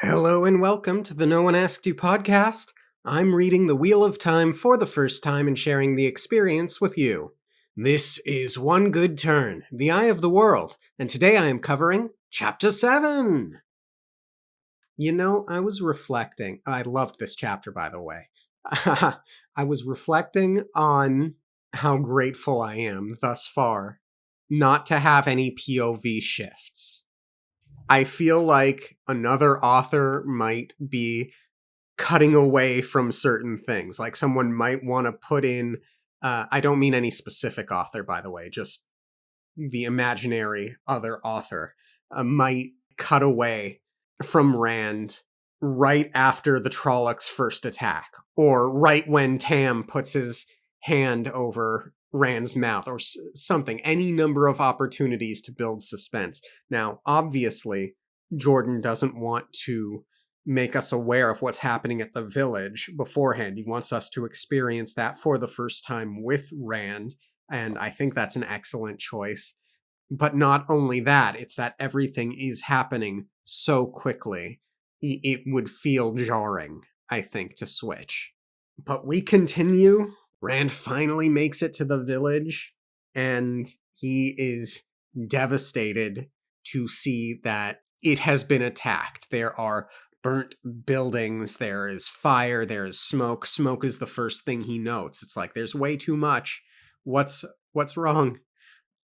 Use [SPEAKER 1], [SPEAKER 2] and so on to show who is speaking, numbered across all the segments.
[SPEAKER 1] Hello and welcome to the No One Asked You podcast. I'm reading The Wheel of Time for the first time and sharing the experience with you. This is One Good Turn, The Eye of the World, and today I am covering Chapter 7. I was reflecting. I loved this chapter, by the way. I was reflecting on how grateful I am thus far not to have any POV shifts. I feel like another author might be cutting away from certain things. Like someone might want to put in, I don't mean any specific author, by the way, just the imaginary other author might cut away from Rand right after the Trollocs' first attack, or right when Tam puts his hand over Rand's mouth, or something. Any number of opportunities to build suspense. Now, obviously, Jordan doesn't want to make us aware of what's happening at the village beforehand. He wants us to experience that for the first time with Rand, and I think that's an excellent choice. But not only that, it's that everything is happening so quickly. It would feel jarring, I think, to switch. But we continue. Rand finally makes it to the village, and he is devastated to see that it has been attacked. There are burnt buildings, there is fire, there is smoke. Smoke is the first thing he notes. It's like, there's way too much. What's wrong?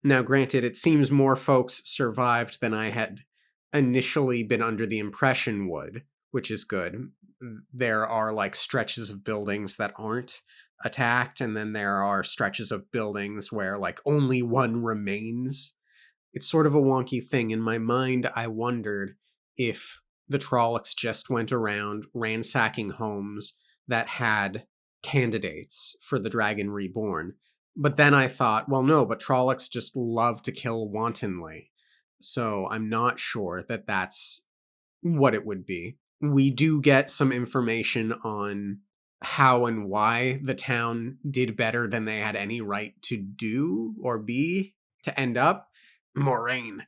[SPEAKER 1] Now, granted, it seems more folks survived than I had initially been under the impression would, which is good. There are like stretches of buildings that aren't attacked, and then there are stretches of buildings where like only one remains. It's sort of a wonky thing. In my mind, I wondered if the Trollocs just went around ransacking homes that had candidates for the Dragon Reborn. But then I thought, well, no, but Trollocs just love to kill wantonly. So I'm not sure that that's what it would be. We do get some information on how and why the town did better than they had any right to do or be to end up. Moraine.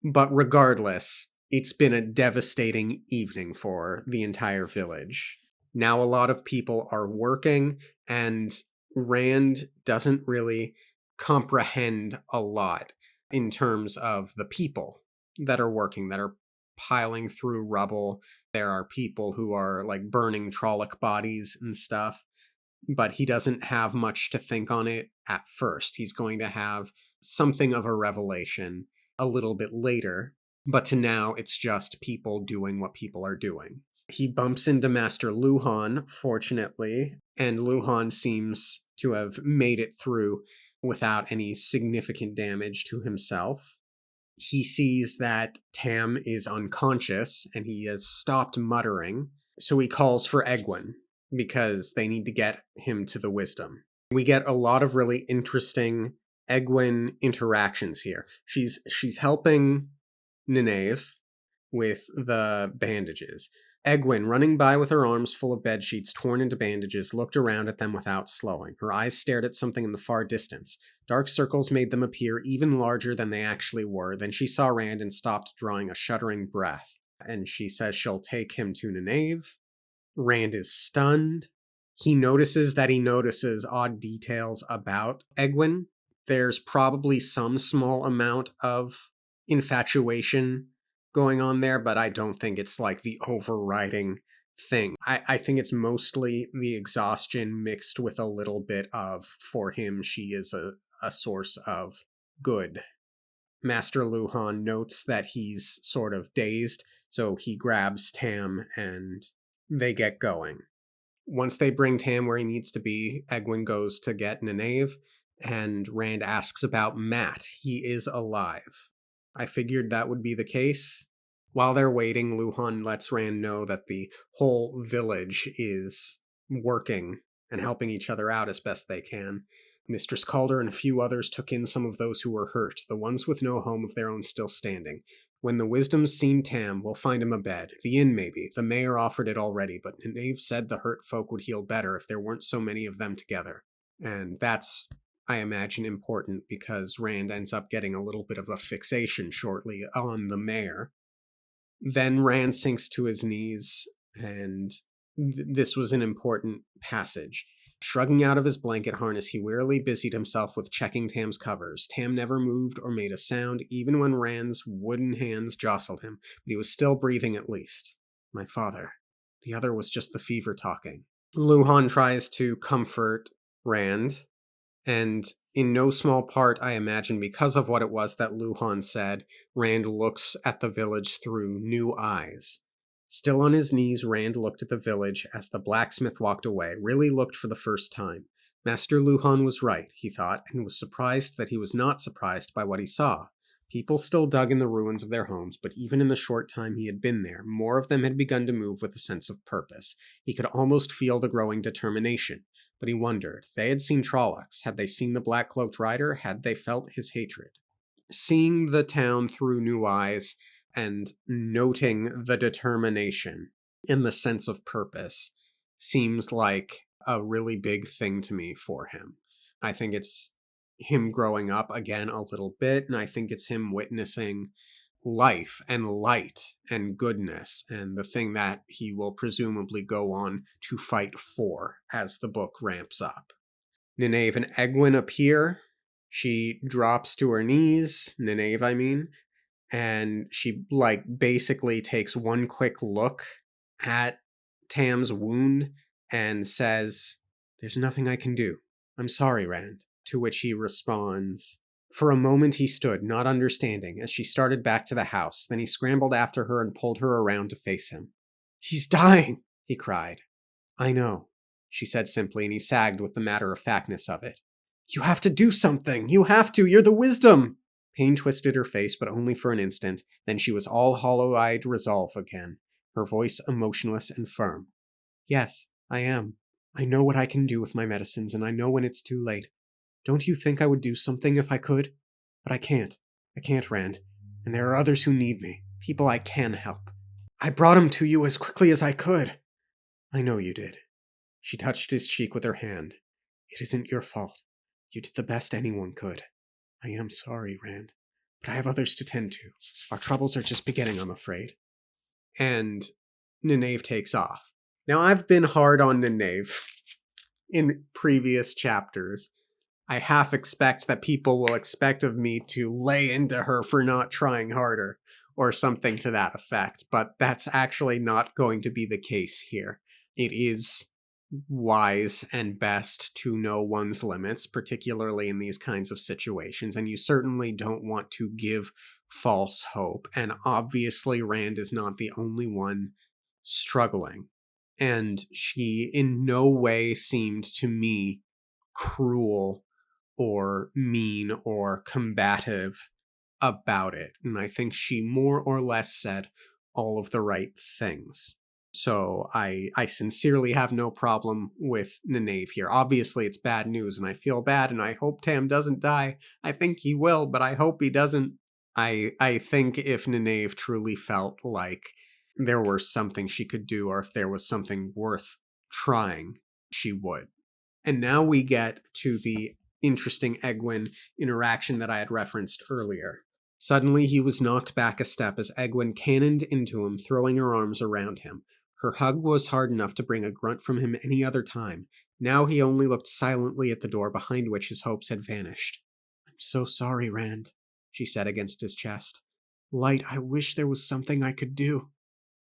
[SPEAKER 1] But regardless, it's been a devastating evening for the entire village. Now a lot of people are working, and Rand doesn't really comprehend a lot in terms of the people that are working, that are piling through rubble. There are people who are like burning Trolloc bodies and stuff, but he doesn't have much to think on it at first. He's going to have something of a revelation a little bit later, but to now it's just people doing what people are doing. He bumps into Master Luhan, fortunately, and Luhan seems to have made it through without any significant damage to himself. He sees that Tam is unconscious and he has stopped muttering, so he calls for Egwene because they need to get him to the wisdom. We get a lot of really interesting Egwene interactions here. She's helping Nynaeve with the bandages. Egwene, running by with her arms full of bedsheets torn into bandages, looked around at them without slowing. Her eyes stared at something in the far distance. Dark circles made them appear even larger than they actually were. Then she saw Rand and stopped, drawing a shuddering breath. And she says she'll take him to Nynaeve. Rand is stunned. He notices that he notices odd details about Egwene. There's probably some small amount of infatuation going on there, but I don't think it's like the overriding thing. I think it's mostly the exhaustion mixed with a little bit of, for him, she is a source of good. Master Luhan notes that he's sort of dazed, so he grabs Tam and they get going. Once they bring Tam where he needs to be, Egwene goes to get Nynaeve, and Rand asks about Matt. He is alive. I figured that would be the case. While they're waiting, Luhan lets Rand know that the whole village is working and helping each other out as best they can. Mistress Calder and a few others took in some of those who were hurt, the ones with no home of their own still standing. When the Wisdom's seen Tam, we'll find him a bed. The inn, maybe. The mayor offered it already, but Nynaeve said the hurt folk would heal better if there weren't so many of them together. And that's, I imagine, important because Rand ends up getting a little bit of a fixation shortly on the mayor. Then Rand sinks to his knees, and this was an important passage. Shrugging out of his blanket harness, he wearily busied himself with checking Tam's covers. Tam never moved or made a sound, even when Rand's wooden hands jostled him, but he was still breathing at least. My father. The other was just the fever talking. Luhan tries to comfort Rand, and in no small part, I imagine, because of what it was that Luhan said, Rand looks at the village through new eyes. Still on his knees, Rand looked at the village as the blacksmith walked away, really looked for the first time. Master Luhan was right, he thought, and was surprised that he was not surprised by what he saw. People still dug in the ruins of their homes, but even in the short time he had been there, more of them had begun to move with a sense of purpose. He could almost feel the growing determination. But he wondered. They had seen Trollocs. Had they seen the black-cloaked rider? Had they felt his hatred? Seeing the town through new eyes and noting the determination and the sense of purpose seems like a really big thing to me for him. I think it's him growing up again a little bit, and I think it's him witnessing life and light and goodness and the thing that he will presumably go on to fight for as the book ramps up. Nynaeve and Egwene appear. She drops to her knees, Nynaeve I mean, and she basically takes one quick look at Tam's wound and says, "There's nothing I can do. I'm sorry, Rand." To which he responds, for a moment he stood, not understanding, as she started back to the house. Then he scrambled after her and pulled her around to face him. "He's dying!" he cried. "I know," she said simply, and he sagged with the matter-of-factness of it. "You have to do something! You have to! You're the wisdom!" Pain twisted her face, but only for an instant. Then she was all hollow-eyed resolve again, her voice emotionless and firm. "Yes, I am. I know what I can do with my medicines, and I know when it's too late. Don't you think I would do something if I could? But I can't. I can't, Rand. And there are others who need me. People I can help. I brought him to you as quickly as I could." "I know you did." She touched his cheek with her hand. "It isn't your fault. You did the best anyone could. I am sorry, Rand. But I have others to tend to. Our troubles are just beginning, I'm afraid." And Nynaeve takes off. Now, I've been hard on Nynaeve in previous chapters. I half expect that people will expect of me to lay into her for not trying harder, or something to that effect, but that's actually not going to be the case here. It is wise and best to know one's limits, particularly in these kinds of situations, and you certainly don't want to give false hope, and obviously Rand is not the only one struggling. And she in no way seemed to me cruel or mean or combative about it. And I think she more or less said all of the right things. So I sincerely have no problem with Nynaeve here. Obviously, it's bad news, and I feel bad, and I hope Tam doesn't die. I think he will, but I hope he doesn't. I think if Nynaeve truly felt like there was something she could do, or if there was something worth trying, she would. And now we get to the interesting Egwene interaction that I had referenced earlier. Suddenly he was knocked back a step as Egwene cannoned into him, throwing her arms around him. Her hug was hard enough to bring a grunt from him any other time. Now he only looked silently at the door behind which his hopes had vanished. "I'm so sorry, Rand," she said against his chest. "Light, I wish there was something I could do."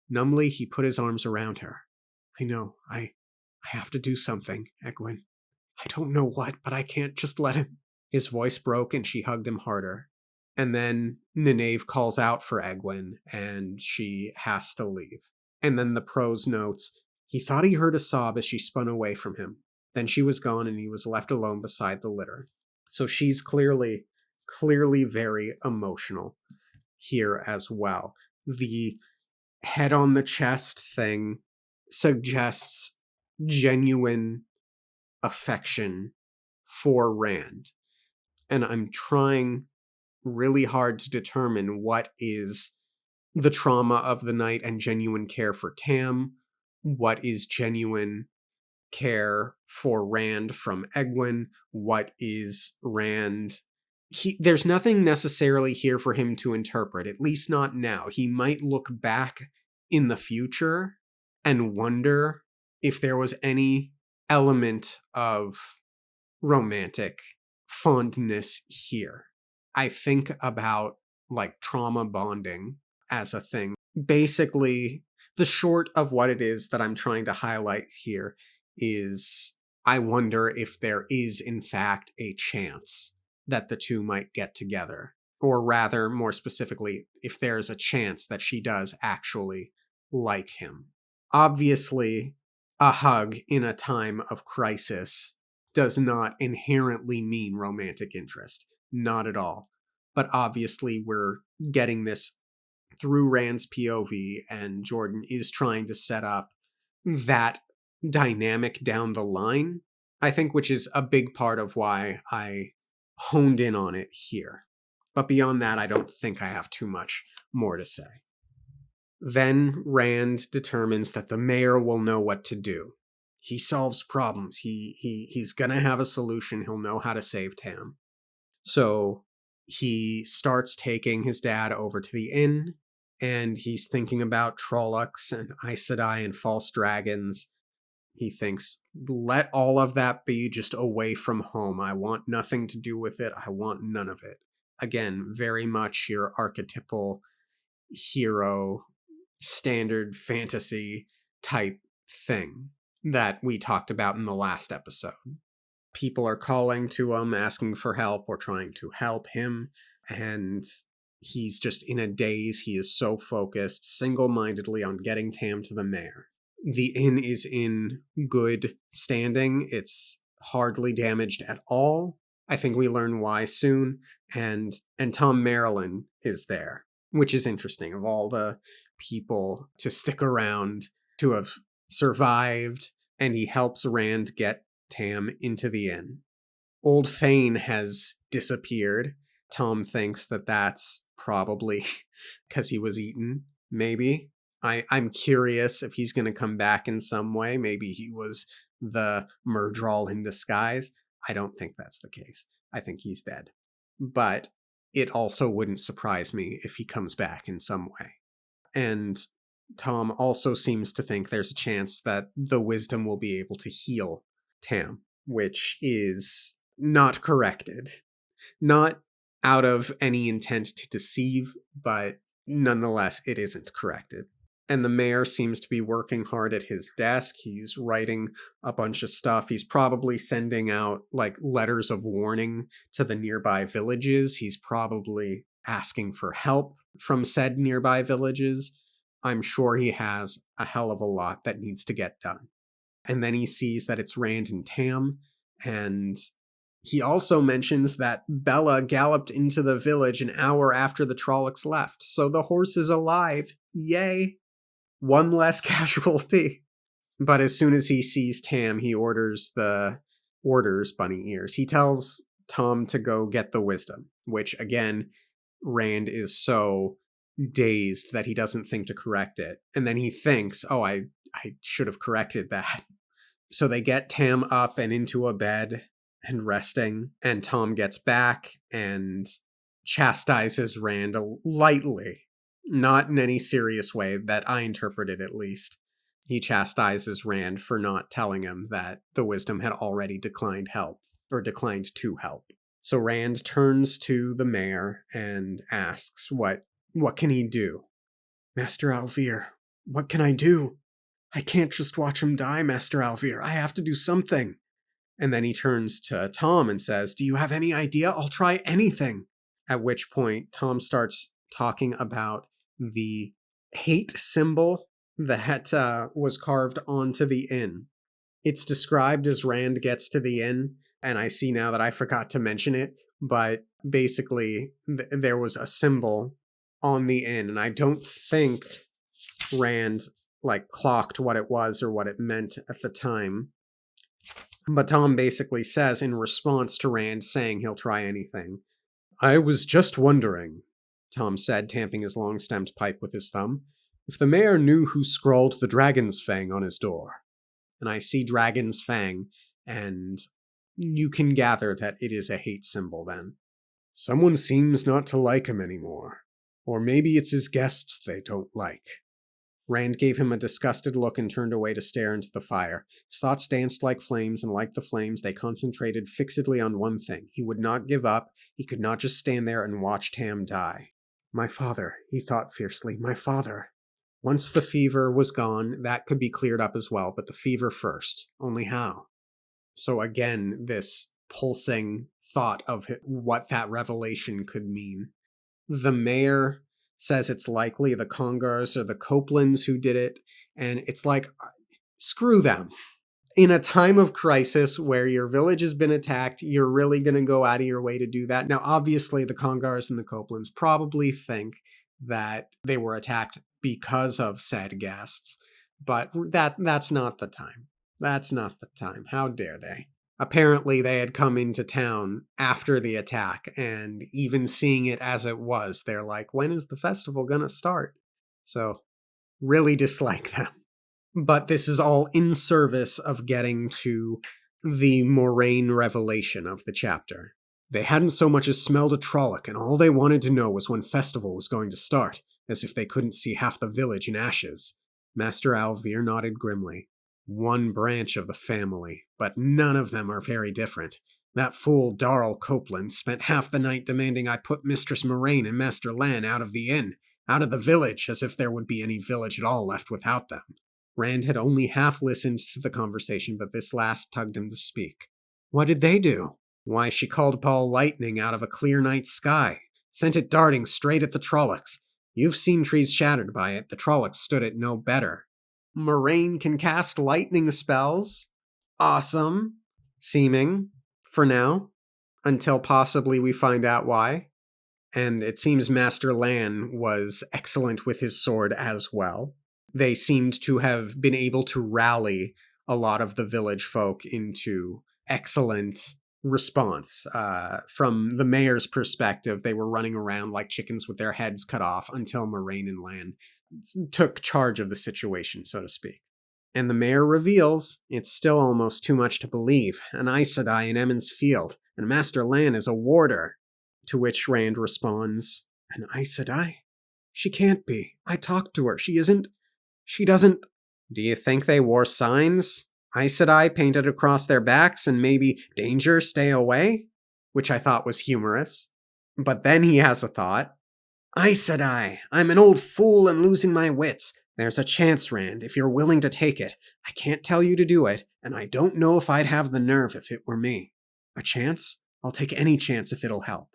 [SPEAKER 1] Numbly he put his arms around her. "I know, I have to do something, Egwene. I don't know what, but I can't just let him." His voice broke and she hugged him harder. And then Nynaeve calls out for Egwene, and she has to leave. And then the prose notes, he thought he heard a sob as she spun away from him. Then she was gone and he was left alone beside the litter. So she's clearly very emotional here as well. The head on the chest thing suggests genuine affection for Rand. And I'm trying really hard to determine what is the trauma of the night and genuine care for Tam, what is genuine care for Rand from Egwene, what is Rand there's nothing necessarily here for him to interpret, at least not now. He might look back in the future and wonder if there was any element of romantic fondness here. I think about like trauma bonding as a thing. Basically, the short of what it is that I'm trying to highlight here is I wonder if there is, in fact, a chance that the two might get together. Or rather, more specifically, if there's a chance that she does actually like him. Obviously, a hug in a time of crisis does not inherently mean romantic interest. Not at all. But obviously, we're getting this through Rand's POV, and Jordan is trying to set up that dynamic down the line, I think, which is a big part of why I honed in on it here. But beyond that, I don't think I have too much more to say. Then Rand determines that the mayor will know what to do. He solves problems. He's gonna have a solution. He'll know how to save Tam. So he starts taking his dad over to the inn, and he's thinking about Trollocs and Aes Sedai and false dragons. He thinks, let all of that be just away from home. I want nothing to do with it. I want none of it. Again, very much your archetypal hero, standard fantasy type thing that we talked about in the last episode. People are calling to him, asking for help or trying to help him, and he's just in a daze. He is so focused single-mindedly on getting Tam to the mayor. The inn is in good standing. It's hardly damaged at all. I think we learn why soon. And Tom Marilyn is there, which is interesting. Of all the people to stick around, to have survived, and he helps Rand get Tam into the inn. Old Thane has disappeared. Tom thinks that that's probably because he was eaten, maybe. I'm curious if he's going to come back in some way. Maybe he was the Murdral in disguise. I don't think that's the case. I think he's dead. But it also wouldn't surprise me if he comes back in some way. And Tom also seems to think there's a chance that the wisdom will be able to heal Tam, which is not corrected. Not out of any intent to deceive, but nonetheless, it isn't corrected. And the mayor seems to be working hard at his desk. He's writing a bunch of stuff. He's probably sending out like letters of warning to the nearby villages. He's probably asking for help from said nearby villages. I'm sure he has a hell of a lot that needs to get done. And then he sees that it's Rand and Tam, and he also mentions that Bella galloped into the village an hour after the Trollocs left. So the horse is alive. Yay. One less casualty. But as soon as he sees Tam, he orders bunny ears. He tells Tom to go get the wisdom, which again, Rand is so dazed that he doesn't think to correct it. And then he thinks, oh, I should have corrected that. So they get Tam up and into a bed and resting, and Tom gets back and chastises Rand lightly. Not in any serious way that I interpreted, at least. He chastises Rand for not telling him that the wisdom had already declined help, or declined to help. So Rand turns to the mayor and asks, what can he do? Master Alvir, what can I do? I can't just watch him die, Master Alvir. I have to do something. And then he turns to Tom and says, do you have any idea? I'll try anything. At which point, Tom starts talking about the hate symbol that was carved onto the inn. It's described as Rand gets to the inn, and I see now that I forgot to mention it, but basically there was a symbol on the inn, and I don't think Rand clocked what it was or what it meant at the time. But Tom basically says, in response to Rand saying he'll try anything, I was just wondering, Tom said, tamping his long-stemmed pipe with his thumb, if the mayor knew who scrawled the dragon's fang on his door. And I see dragon's fang, and you can gather that it is a hate symbol then. Someone seems not to like him anymore. Or maybe it's his guests they don't like. Rand gave him a disgusted look and turned away to stare into the fire. His thoughts danced like flames, and like the flames, they concentrated fixedly on one thing. He would not give up. He could not just stand there and watch Tam die. My father, he thought fiercely. My father. Once the fever was gone, that could be cleared up as well, but the fever first. Only how? So again, this pulsing thought of what that revelation could mean. The mayor says it's likely the Congars or the Copelands who did it, and it's like, screw them. In a time of crisis where your village has been attacked, you're really going to go out of your way to do that. Now, obviously, the Congars and the Copelands probably think that they were attacked because of said guests, but that's not the time. That's not the time. How dare they? Apparently, they had come into town after the attack, and even seeing it as it was, they're like, when is the festival going to start? So, really dislike them. But this is all in service of getting to the Moraine revelation of the chapter. They hadn't so much as smelled a Trolloc, and all they wanted to know was when festival was going to start, as if they couldn't see half the village in ashes. Master Alvir nodded grimly. One branch of the family, but none of them are very different. That fool Darl Copeland spent half the night demanding I put Mistress Moraine and Master Lan out of the inn, out of the village, as if there would be any village at all left without them. Rand had only half listened to the conversation, but this last tugged him to speak. What did they do? Why, she called Paul lightning out of a clear night sky, sent it darting straight at the Trollocs. You've seen trees shattered by it. The Trollocs stood it no better. Moraine can cast lightning spells. Awesome. Seeming, for now, until possibly we find out why. And it seems Master Lan was excellent with his sword as well. They seemed to have been able to rally a lot of the village folk into excellent response. From the mayor's perspective, they were running around like chickens with their heads cut off until Moraine and Lan took charge of the situation, so to speak. And the mayor reveals it's still almost too much to believe. An Aes Sedai in Emmons Field, and Master Lan is a warder. To which Rand responds, An Aes Sedai? She can't be. I talked to her. She doesn't... Do you think they wore signs? Aes Sedai painted across their backs and maybe, danger, stay away? Which I thought was humorous. But then he has a thought. Aes Sedai, I'm an old fool and losing my wits. There's a chance, Rand, if you're willing to take it. I can't tell you to do it, and I don't know if I'd have the nerve if it were me. A chance? I'll take any chance if it'll help.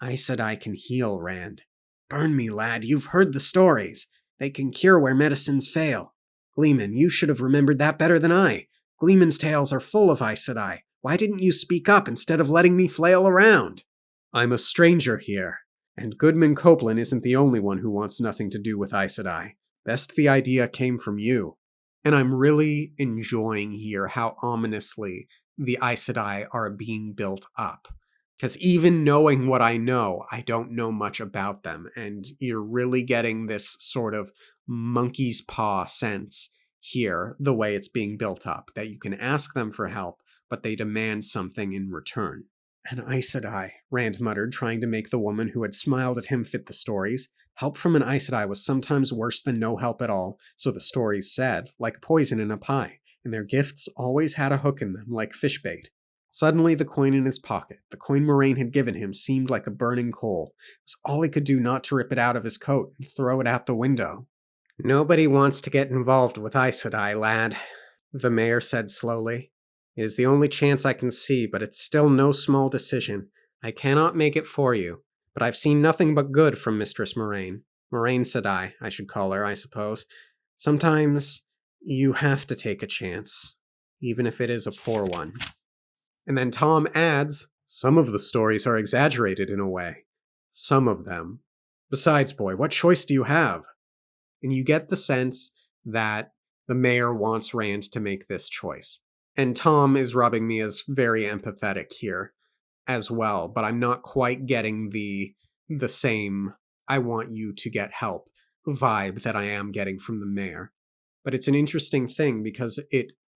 [SPEAKER 1] Aes Sedai can heal, Rand. Burn me, lad, you've heard the stories. They can cure where medicines fail. Gleeman, you should have remembered that better than I. Gleeman's tales are full of Aes Sedai. Why didn't you speak up instead of letting me flail around? I'm a stranger here, and Goodman Copeland isn't the only one who wants nothing to do with Aes Sedai. Best the idea came from you. And I'm really enjoying here how ominously the Aes Sedai are being built up. Because even knowing what I know, I don't know much about them. And you're really getting this sort of monkey's paw sense here, the way it's being built up. That you can ask them for help, but they demand something in return. An Aes Sedai, Rand muttered, trying to make the woman who had smiled at him fit the stories. Help from an Aes Sedai was sometimes worse than no help at all, so the stories said, like poison in a pie, and their gifts always had a hook in them, like fish bait. Suddenly, the coin in his pocket, the coin Moraine had given him, seemed like a burning coal. It was all he could do not to rip it out of his coat and throw it out the window. Nobody wants to get involved with Aes Sedai, lad, the mayor said slowly. It is the only chance I can see, but it's still no small decision. I cannot make it for you, but I've seen nothing but good from Mistress Moraine. Moraine Sedai, I should call her, I suppose. Sometimes you have to take a chance, even if it is a poor one. And then Tom adds, some of the stories are exaggerated in a way. Some of them. Besides, boy, what choice do you have? And you get the sense that the mayor wants Rand to make this choice. And Tom is rubbing me as very empathetic here as well, but I'm not quite getting the same I want you to get help vibe that I am getting from the mayor. But it's an interesting thing because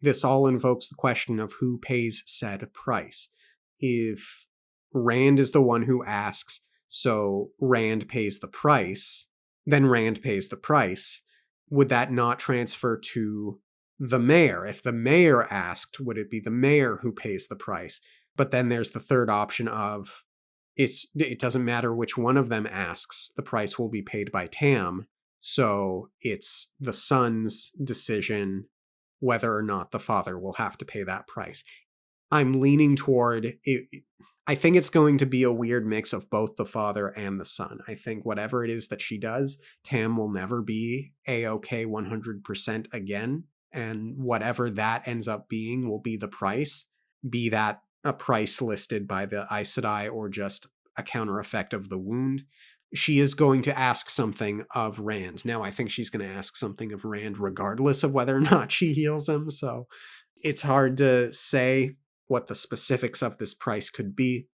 [SPEAKER 1] this all invokes the question of who pays said price. If Rand is the one who asks, so Rand pays the price, then Rand pays the price. Would that not transfer to the mayor? If the mayor asked, would it be the mayor who pays the price? But then there's the third option of it doesn't matter which one of them asks, the price will be paid by Tam. So it's the son's decision whether or not the father will have to pay that price. I'm leaning toward it. I think it's going to be a weird mix of both the father and the son. I think whatever it is that she does, Tam will never be A-OK 100% again. And whatever that ends up being will be the price, be that a price listed by the Aes Sedai or just a counter effect of the wound. She is going to ask something of Rand. Now, I think she's going to ask something of Rand regardless of whether or not she heals him. So it's hard to say what the specifics of this price could be,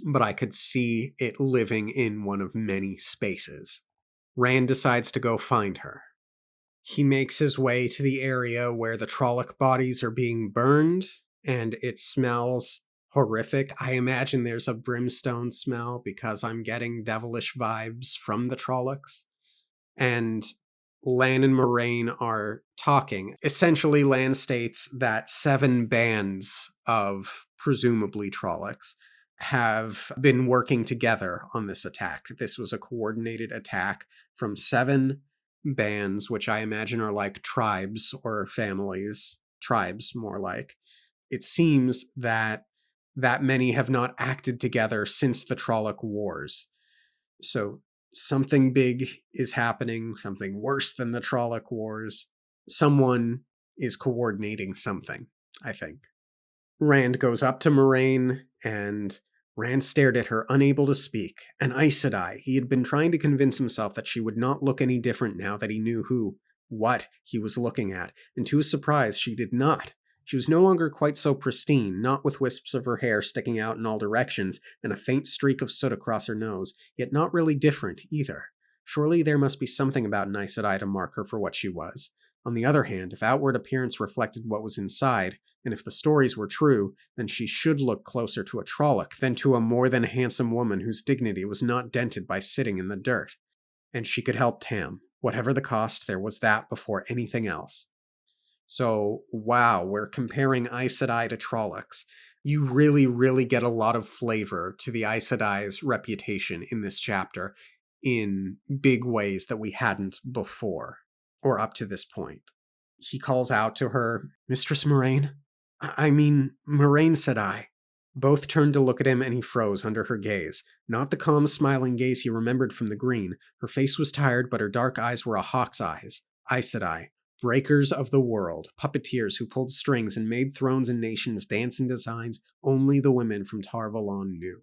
[SPEAKER 1] but I could see it living in one of many spaces. Rand decides to go find her. He makes his way to the area where the Trolloc bodies are being burned, and it smells horrific. I imagine there's a brimstone smell because I'm getting devilish vibes from the Trollocs. And Lan and Moraine are talking. Essentially, Lan states that 7 bands of presumably Trollocs have been working together on this attack. This was a coordinated attack from 7 bands, which I imagine are like tribes or families. Tribes, more like. It seems that many have not acted together since the Trolloc Wars. So something big is happening, something worse than the Trolloc Wars. Someone is coordinating something, I think. Rand goes up to Moraine, and Rand stared at her, unable to speak. An Aes Sedai. He had been trying to convince himself that she would not look any different now that he knew what he was looking at, and to his surprise, she did not. She was no longer quite so pristine, not with wisps of her hair sticking out in all directions and a faint streak of soot across her nose, yet not really different either. Surely there must be something about an Aes Sedai to mark her for what she was. On the other hand, if outward appearance reflected what was inside, and if the stories were true, then she should look closer to a Trolloc than to a more than handsome woman whose dignity was not dented by sitting in the dirt. And she could help Tam. Whatever the cost, there was that before anything else. So, wow, we're comparing Aes Sedai to Trollocs. You really, really get a lot of flavor to the Aes Sedai's reputation in this chapter in big ways that we hadn't before, or up to this point. He calls out to her, Mistress Moraine? Moraine, said I. Both turned to look at him, and he froze under her gaze. Not the calm, smiling gaze he remembered from the green. Her face was tired, but her dark eyes were a hawk's eyes. Aes Sedai. Breakers of the world, puppeteers who pulled strings and made thrones and nations dance in designs only the women from Tar Valon knew.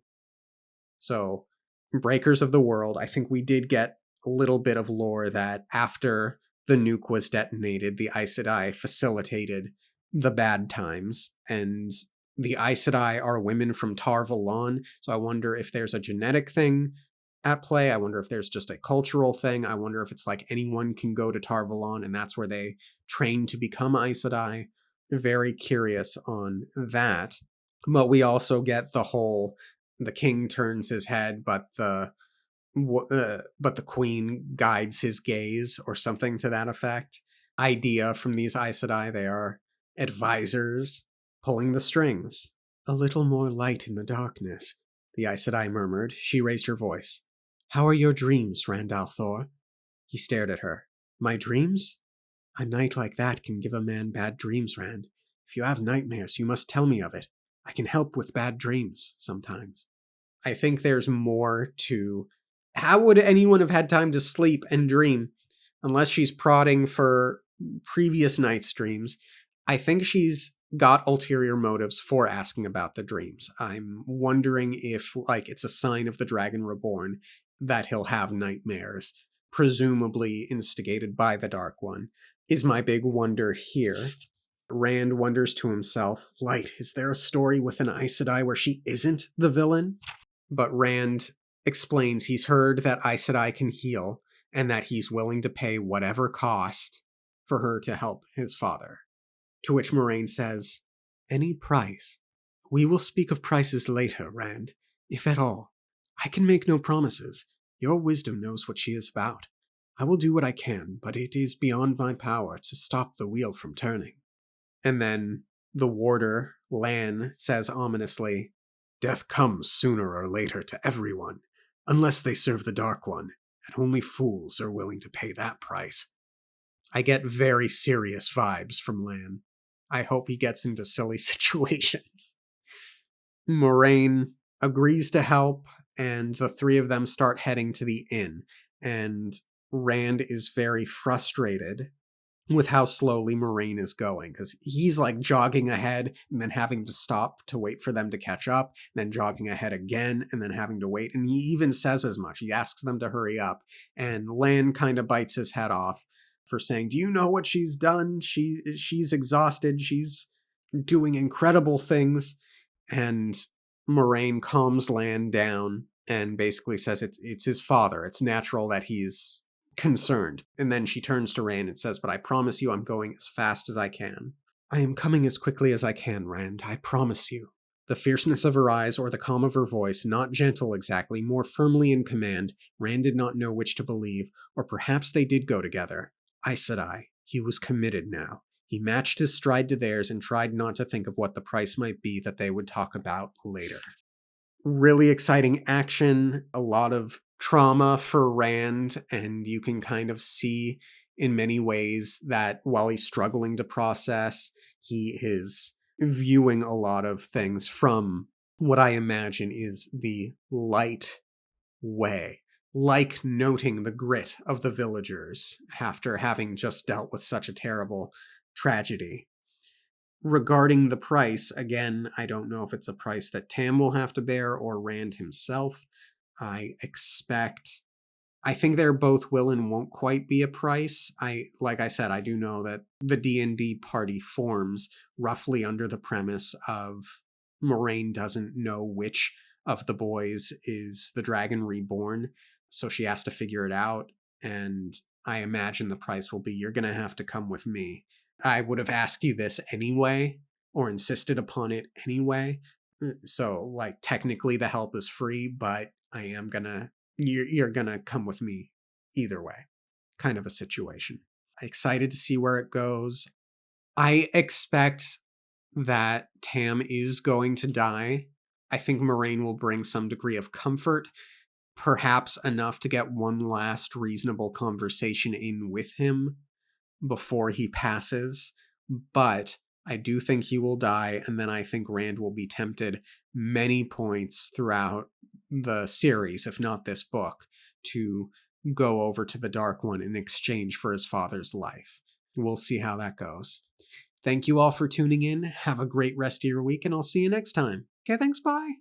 [SPEAKER 1] So, breakers of the world, I think we did get a little bit of lore that after the nuke was detonated, the Aes Sedai facilitated the bad times, and the Aes Sedai are women from Tar Valon, so I wonder if there's a genetic thing at play. I wonder if there's just a cultural thing. I wonder if it's like anyone can go to Tar Valon and that's where they train to become Aes Sedai. Very curious on that. But we also get the king turns his head, but the queen guides his gaze, or something to that effect. Idea from these Aes Sedai, they are advisors pulling the strings. A little more light in the darkness, the Aes Sedai murmured. She raised her voice. How are your dreams, Rand al'Thor? He stared at her. My dreams? A night like that can give a man bad dreams, Rand. If you have nightmares, you must tell me of it. I can help with bad dreams sometimes. I think there's more to... How would anyone have had time to sleep and dream? Unless she's prodding for previous night's dreams. I think she's got ulterior motives for asking about the dreams. I'm wondering if, it's a sign of the Dragon Reborn that he'll have nightmares, presumably instigated by the Dark One, is my big wonder here. Rand wonders to himself, Light, is there a story with an Aes Sedai where she isn't the villain? But Rand explains he's heard that Aes Sedai can heal, and that he's willing to pay whatever cost for her to help his father. To which Moraine says, Any price. We will speak of prices later, Rand. If at all. I can make no promises. Your wisdom knows what she is about. I will do what I can, but it is beyond my power to stop the wheel from turning. And then the warder, Lan, says ominously, Death comes sooner or later to everyone, unless they serve the Dark One, and only fools are willing to pay that price. I get very serious vibes from Lan. I hope he gets into silly situations. Moraine agrees to help, and the three of them start heading to the inn. And Rand is very frustrated with how slowly Moraine is going, because he's like jogging ahead and then having to stop to wait for them to catch up, and then jogging ahead again and then having to wait. And he even says as much. He asks them to hurry up, and Lan kind of bites his head off for saying, do you know what she's done? She's exhausted. She's doing incredible things. And Moraine calms Lan down and basically says it's his father. It's natural that he's concerned. And then she turns to Rand and says, but I promise you I'm going as fast as I can. I am coming as quickly as I can, Rand. I promise you. The fierceness of her eyes or the calm of her voice, not gentle exactly, more firmly in command, Rand did not know which to believe, or perhaps they did go together. Aes Sedai. He was committed now. He matched his stride to theirs and tried not to think of what the price might be that they would talk about later. Really exciting action, a lot of trauma for Rand, and you can kind of see in many ways that while he's struggling to process, he is viewing a lot of things from what I imagine is the light way, like noting the grit of the villagers after having just dealt with such a terrible tragedy. Regarding the price, again, I don't know if it's a price that Tam will have to bear or Rand himself. I think they're both will and won't quite be a price. Like I said, I do know that the D&D party forms roughly under the premise of Moraine doesn't know which of the boys is the Dragon Reborn, so she has to figure it out, and I imagine the price will be, you're going to have to come with me. I would have asked you this anyway, or insisted upon it anyway, so like technically the help is free, but you're gonna come with me either way, kind of a situation. Excited to see where it goes. I expect that Tam is going to die. I think Moraine will bring some degree of comfort, perhaps enough to get one last reasonable conversation in with him before he passes, but I do think he will die, and then I think Rand will be tempted many points throughout the series, if not this book, to go over to the Dark One in exchange for his father's life. We'll see how that goes. Thank you all for tuning in. Have a great rest of your week, and I'll see you next time. Okay, thanks, bye.